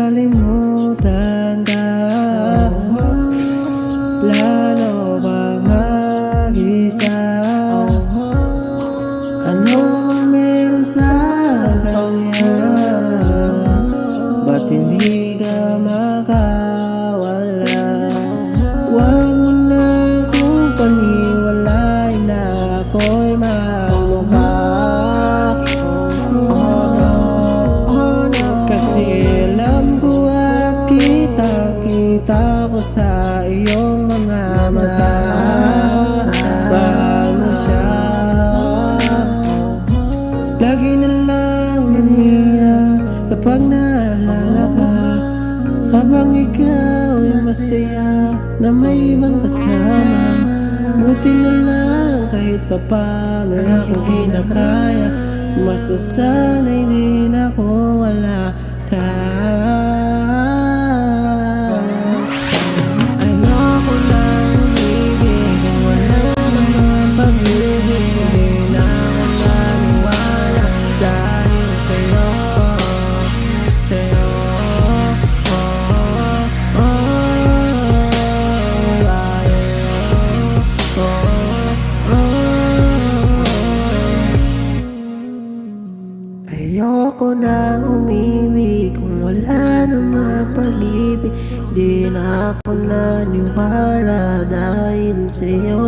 makalimutan ka. Lalo bang mag-isa? Ano bang meron sa kanya? Ba't hindi ka makawala? Huwag mo na akong paniwalain na ako'y magmukha. Kasi alam ko at kita ko sa iyong mga mata. Mahal mo siya. Lagi na lang umiiyak kapag naalala ka, habang ikaw ay masaya na may ibang kasama. Buti na lang kahit papaano ako kinakaya. Masasanay din ako wala ka. Ayoko lang umibig kung wala naman pag-ibig. Hindi na ako naniwala dahil sa'yo. Ayoko na umibig kung wala namang pag-ibig. Di na ako naniwala dahil sa'yo.